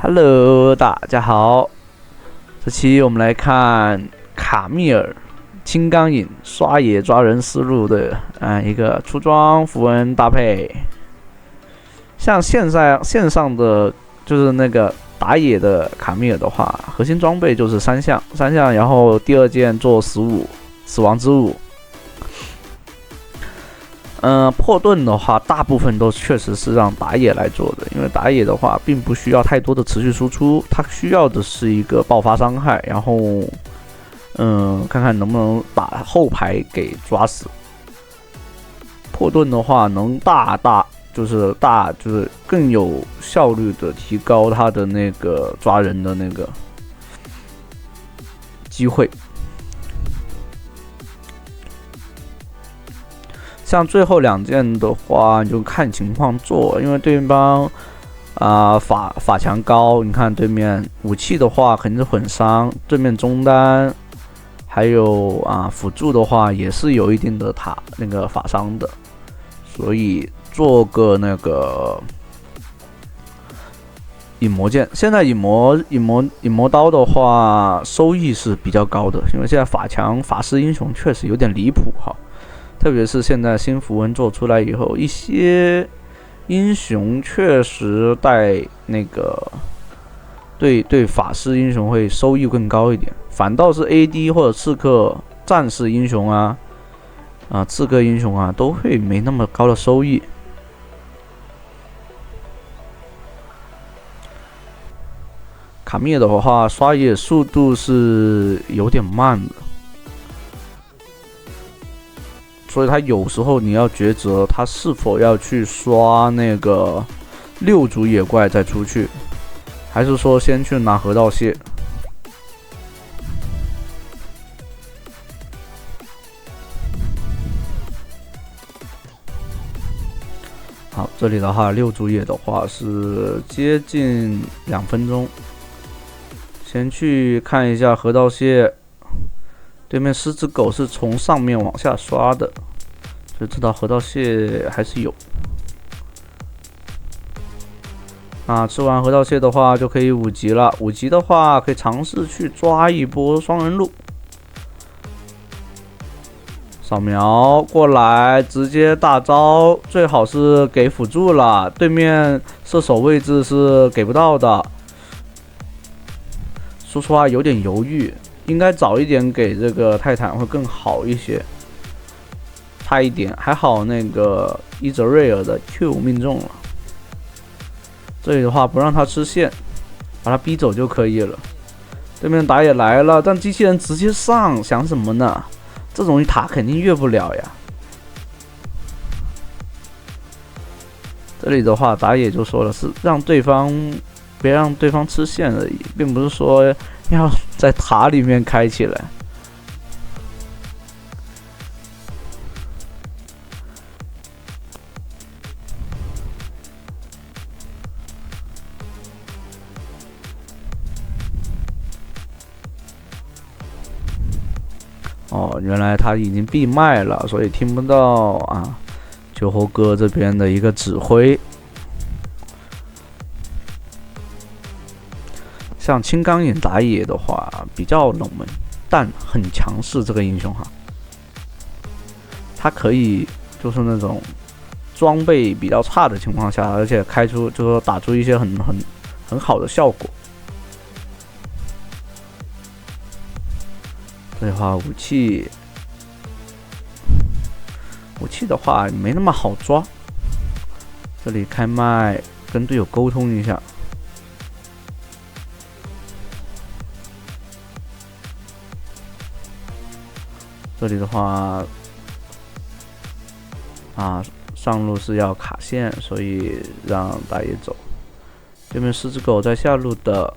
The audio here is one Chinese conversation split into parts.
Hello，大家好。这期我们来看卡密尔青钢影刷野抓人思路的一个出装符文搭配。像线上的就是那个打野的卡密尔的话，核心装备就是三项，然后第二件做15死亡之舞。破盾的话，大部分都确实是让打野来做的，因为打野的话并不需要太多的持续输出，它需要的是一个爆发伤害，然后看看能不能把后排给抓死。破盾的话，能就是更有效率的提高它的那个抓人的那个机会。像最后2件的话，就看情况做，因为对方法强高，你看对面武器的话肯定是混伤，对面中单还有辅助的话也是有一定的那个法伤的，所以做个那个影魔剑。现在影魔刀的话收益是比较高的，因为现在法强法师英雄确实有点离谱哈。特别是现在新符文做出来以后，一些英雄确实带那个对法师英雄会收益更高一点，反倒是 AD 或者刺客战士英雄刺客英雄都会没那么高的收益。卡密尔的话，刷野速度是有点慢的。所以他有时候你要抉择，他是否要去刷那个6组野怪再出去，还是说先去拿河道蟹。好，这里的话6组野的话是接近2分钟。先去看一下河道蟹。对面狮子狗是从上面往下刷的，就知道河道蟹还是有。吃完河道蟹的话就可以5级了。5级的话可以尝试去抓一波双人路，扫描过来直接大招，最好是给辅助了，对面射手位置是给不到的。说实话有点犹豫。应该早一点给这个泰坦会更好一些，差一点，还好那个伊泽瑞尔的 Q 命中了。这里的话不让他吃线，把他逼走就可以了。对面打野来了，但机器人直接上，想什么呢？这种塔肯定越不了呀。这里的话打野就说了，是让对方别让对方吃线而已，并不是说要在塔里面开起来。原来他已经闭麦了，所以听不到酒后哥这边的一个指挥。像青钢影打野的话比较冷门，但很强势。这个英雄他可以就是那种装备比较差的情况下，而且开出就是说打出一些很好的效果。这里的话武器的话没那么好抓，这里开麦跟队友沟通一下。这里的话上路是要卡线，所以让打野走。对面狮子狗在下路的，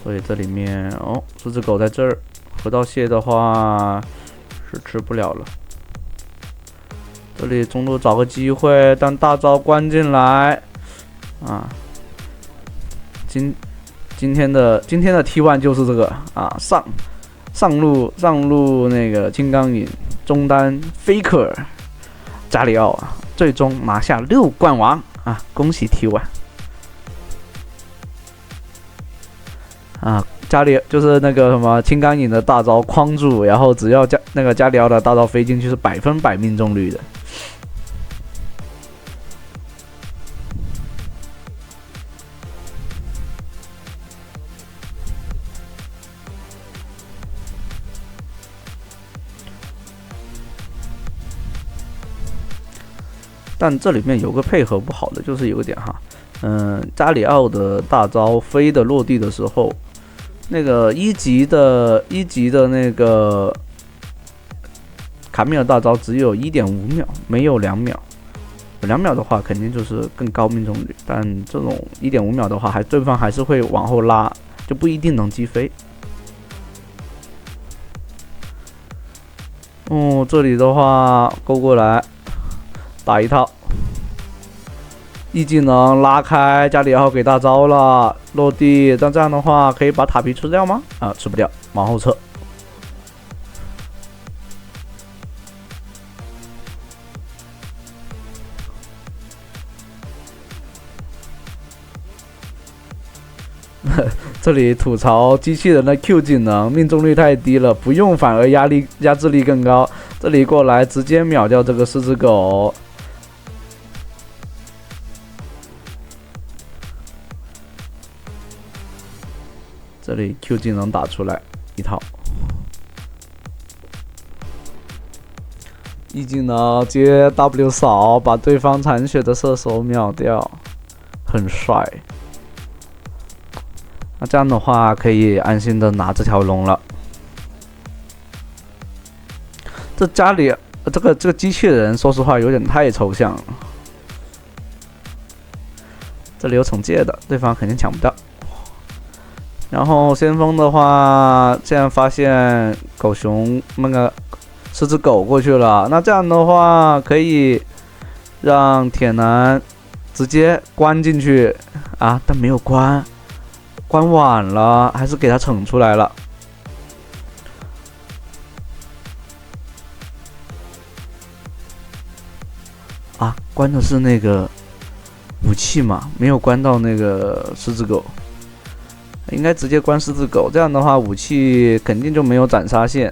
所以这里面狮子狗在这儿，河道蟹的话是吃不了了。这里中路找个机会，但大招关进来今天的 T1 就是这个上路那个金刚影中单 Faker 加里奥最终拿下6冠王啊！恭喜 T1 啊！家里就是那个什么青钢影的大招框住，然后只要加里奥的大招飞进去是100%命中率的。但这里面有个配合不好的，就是有一点哈，加里奥的大招飞的落地的时候，那个一级的那个卡米尔大招只有 1.5 秒，没有2秒。有2秒的话，肯定就是更高命中率，但这种 1.5 秒的话，对方还是会往后拉，就不一定能击飞。这里的话勾过来。打一套，E技能拉开，加里奥给大招了，落地。但这样的话可以把塔皮吃掉吗？啊，吃不掉，往后撤。这里吐槽机器人的 Q 技能命中率太低了，不用反而压制力更高。这里过来直接秒掉这个狮子狗。这里 Q 技能打出来一套，E技能接 W 扫，把对方残血的射手秒掉，很帅。那这样的话可以安心的拿这条龙了。这家里这个机器人，说实话有点太抽象了。这里有惩戒的，对方肯定抢不到。然后先锋的话，现在发现狗熊那个狮子狗过去了，那这样的话可以让铁男直接关进去啊，但没有关晚了，还是给他惩出来了。啊，关的是那个武器嘛，没有关到那个狮子狗。应该直接关狮子狗，这样的话武器肯定就没有斩杀线。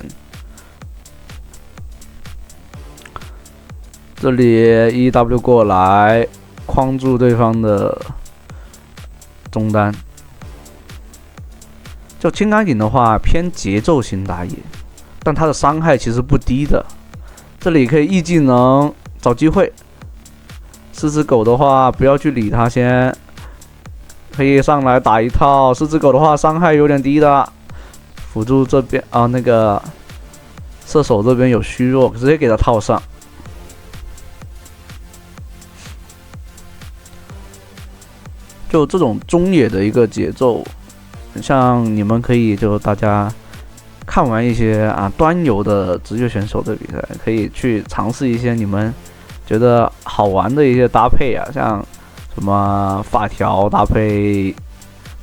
这里 EW 过来框住对方的中单。就青钢影的话偏节奏型打野，但他的伤害其实不低的。这里可以 E 技能找机会。狮子狗的话不要去理他先。可以上来打一套，狮子狗的话伤害有点低的，辅助这边啊那个射手这边有虚弱，直接给他套上。就这种中野的一个节奏，像你们可以就大家看完一些端游的职业选手的比赛，可以去尝试一些你们觉得好玩的一些搭配啊，像。什么发条搭配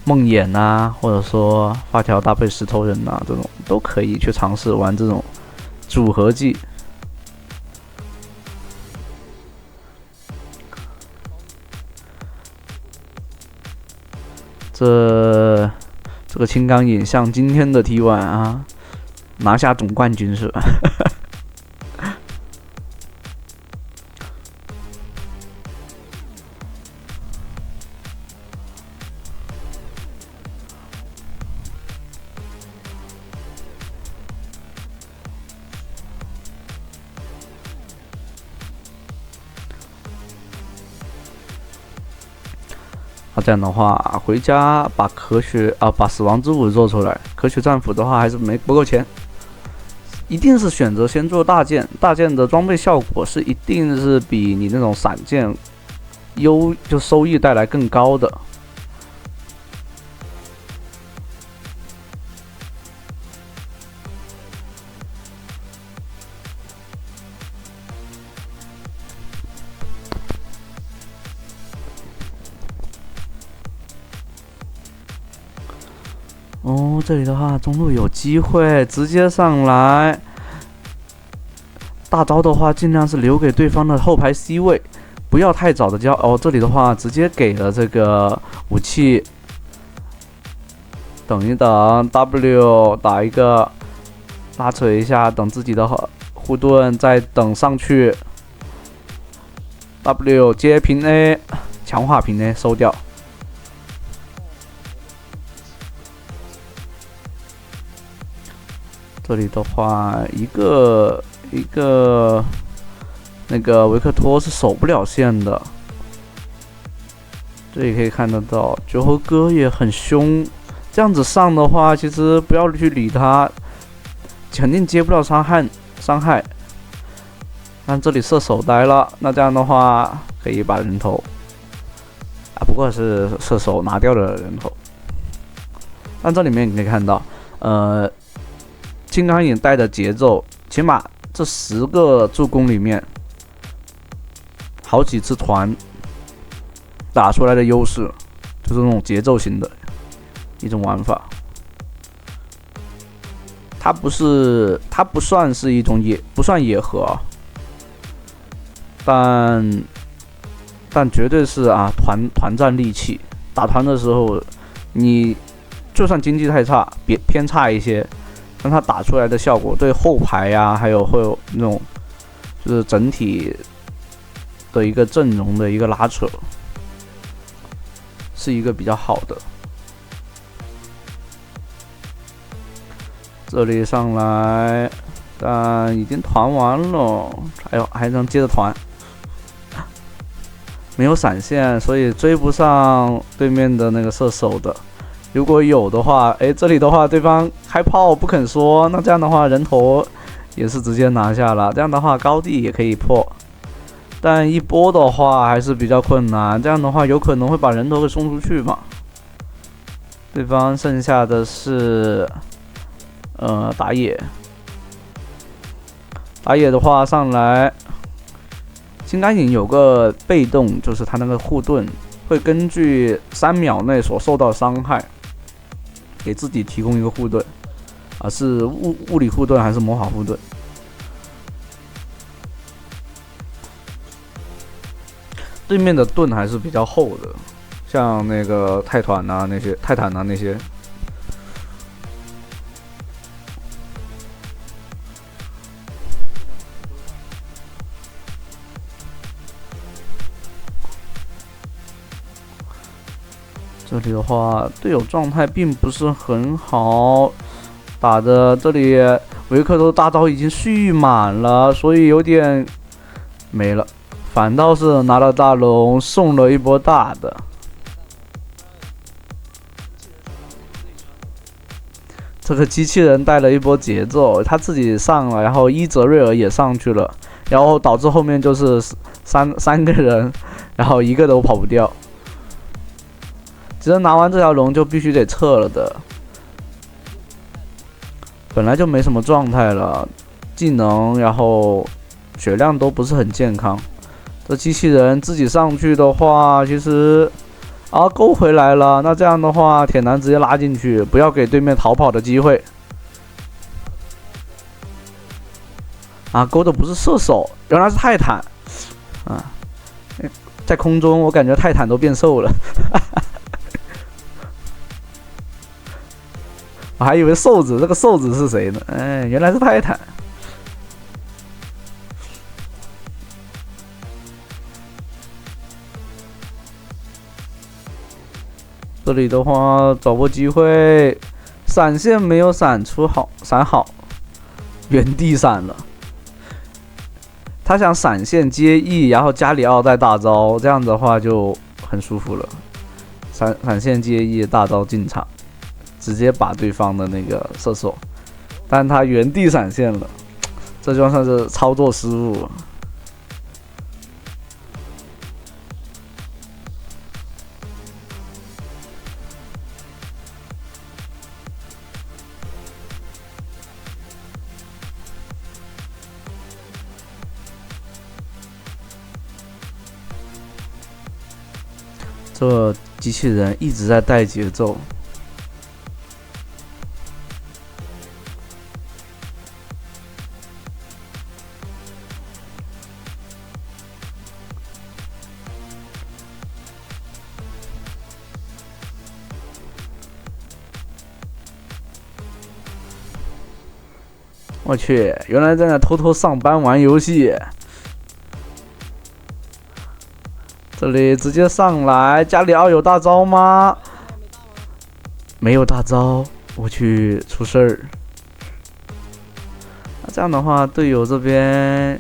梦魇啊，或者说发条搭配石头人啊，这种都可以去尝试玩这种组合技。这个青钢影像今天的 T1 啊，拿下总冠军是吧？这样的话，回家把把死亡之舞做出来。可取战斧的话还是不够钱，一定是选择先做大剑。大剑的装备效果是一定是比你那种散剑就收益带来更高的。这里的话中路有机会直接上来，大招的话尽量是留给对方的后排 C 位，不要太早的交哦。这里的话直接给了这个武器，等一等 ，W 打一个拉扯一下，等自己的护盾，再等上去 ，W 接平 A， 强化平 A 收掉。这里的话，一个那个维克托是守不了线的，这里可以看得到，绝猴哥也很凶。这样子上的话，其实不要去理他，肯定接不到伤害。但这里射手呆了，那这样的话可以把人头啊，不过是射手拿掉了人头。但这里面你可以看到，金刚眼带的节奏，起码这10个助攻里面，好几次团打出来的优势，就是那种节奏型的一种玩法。它不算是一种不算野合啊，但绝对是啊团战利器。打团的时候，你就算经济太差，偏差一些，但它打出来的效果对后排呀，还有会有那种就是整体的一个阵容的一个拉扯，是一个比较好的。这里上来，但已经团完了，哎呦，还能接着团，没有闪现，所以追不上对面的那个射手的。如果有的话，这里的话对方开炮不肯说，那这样的话人头也是直接拿下了，这样的话高地也可以破，但一波的话还是比较困难，这样的话有可能会把人头给送出去嘛。对方剩下的是打野的话上来，金刚影有个被动，就是他那个护盾会根据3秒内所受到伤害，给自己提供一个护盾，是物理护盾还是魔法护盾？对面的盾还是比较厚的，像那个泰坦啊那些。这里的话，队友状态并不是很好，打的这里维克托大招已经蓄满了，所以有点没了。反倒是拿了大龙，送了一波大的。这个机器人带了一波节奏，他自己上了，然后伊泽瑞尔也上去了，然后导致后面就是三个人，然后一个都跑不掉。只是拿完这条龙就必须得撤了的，本来就没什么状态了，技能然后血量都不是很健康。这机器人自己上去的话，其实勾回来了，那这样的话铁男直接拉进去，不要给对面逃跑的机会。勾的不是射手，原来是泰坦在空中我感觉泰坦都变瘦了。我还以为瘦子，这个瘦子是谁呢？原来是泰坦。这里的话找波机会，闪现没有闪出好，闪好，原地闪了。他想闪现接 E， 然后加里奥带大招，这样的话就很舒服了。闪现接 E 大招进场。直接把对方的那个射手，但他原地闪现了，这就算是操作失误。这机器人一直在带节奏。我去，原来在那偷偷上班玩游戏。这里直接上来，加里奥有大招吗？没有大招，我去，出事儿。那这样的话，队友这边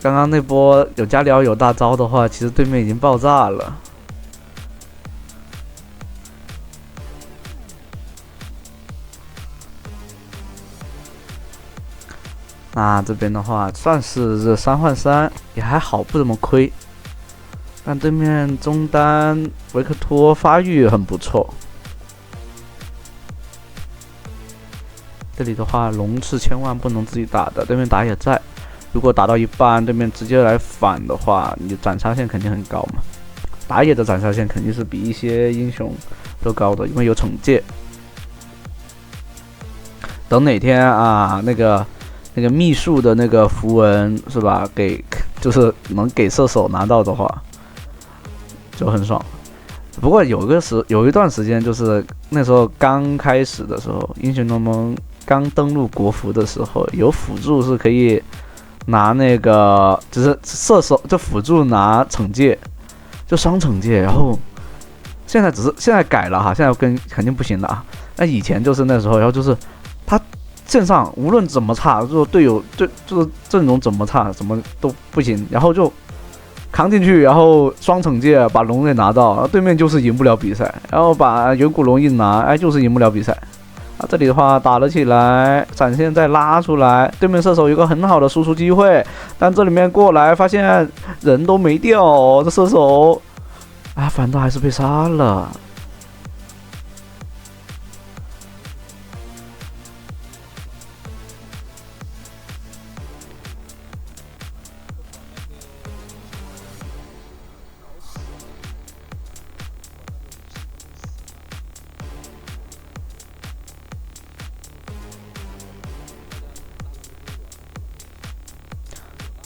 刚刚那波有加里奥有大招的话，其实对面已经爆炸了。那这边的话，算是这3换3也还好，不怎么亏。但对面中单维克托发育很不错。这里的话，龙是千万不能自己打的，对面打野在。如果打到一半，对面直接来反的话，你斩杀线肯定很高嘛。打野的斩杀线肯定是比一些英雄都高的，因为有惩戒。等哪天啊，那个秘术的那个符文是吧？就是能给射手拿到的话，就很爽。不过有一段时间，就是那时候刚开始的时候，英雄联盟刚登陆国服的时候，有辅助是可以拿那个，就是射手就辅助拿惩戒，就双惩戒。然后现在改了哈，现在肯定不行了啊。那以前就是那时候，然后就是他线上无论怎么差，就是队友就是阵容怎么差，怎么都不行，然后就扛进去，然后双惩戒把龙给拿到，对面就是赢不了比赛，然后把远古龙一拿，哎，就是赢不了比赛。啊，这里的话打了起来，闪现再拉出来，对面射手有个很好的输出机会，但这里面过来发现人都没掉，这射手啊，反倒还是被杀了。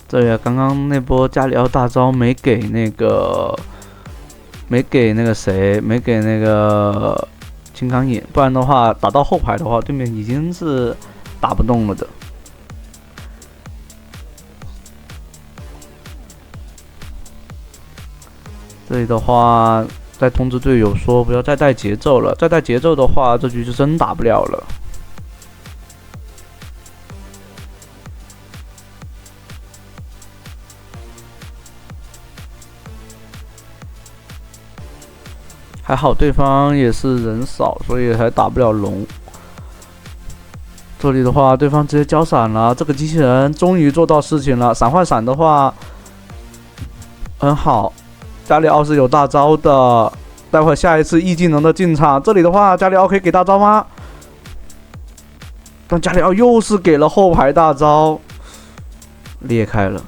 对呀，刚刚那波加里奥大招没给那个谁，没给那个金刚眼，不然的话打到后排的话，对面已经是打不动了的。这里的话，再通知队友说不要再带节奏了，再带节奏的话，这局就真打不了了。还好对方也是人少，所以还打不了龙。这里的话，对方直接交闪了，这个机器人终于做到事情了。闪换闪的话很好，加里奥是有大招的，待会下一次 E 技能的进场。这里的话，加里奥可以给大招吗？但加里奥又是给了后排大招，裂开了。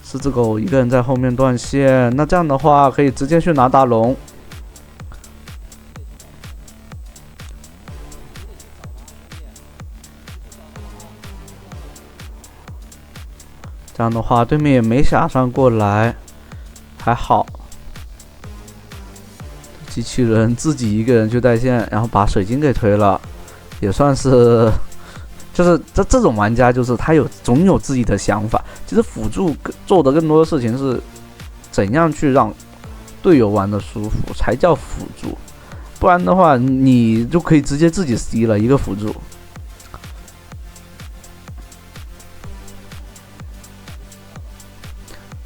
狮子狗一个人在后面断线，那这样的话可以直接去拿大龙。这样的话，对面也没想上过来，还好。机器人自己一个人去带线，然后把水晶给推了，也算是，就是这种玩家，就是他总有自己的想法。其实辅助做的更多的事情是，怎样去让队友玩的舒服才叫辅助，不然的话，你就可以直接自己 C 了一个辅助。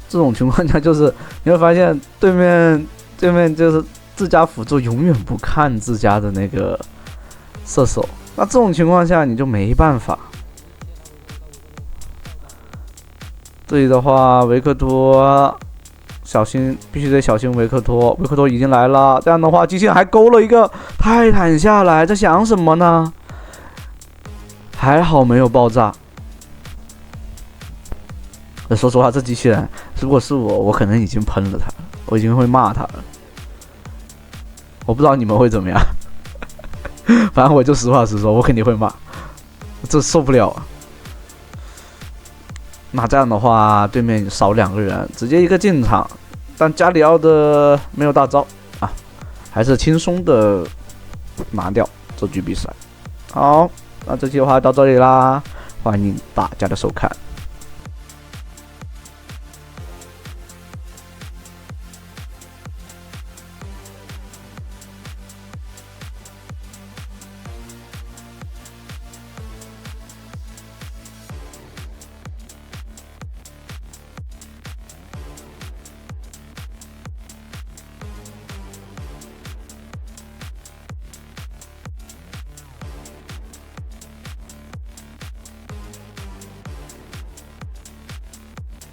这种情况下，就是你会发现对面就是自家辅助永远不看自家的那个射手，那这种情况下你就没办法。这里的话，维克托小心，必须得小心维克托。维克托已经来了，这样的话，机器人还勾了一个泰坦下来，在想什么呢？还好没有爆炸。说实话，这机器人如果是我可能已经喷了他，我已经会骂他了。我不知道你们会怎么样，反正我就实话实说，我肯定会骂，这受不了啊。那这样的话，对面少2个人，直接一个进场，但加里奥的没有大招啊，还是轻松的拿掉这局比赛。好。那这期的话到这里啦，欢迎大家的收看。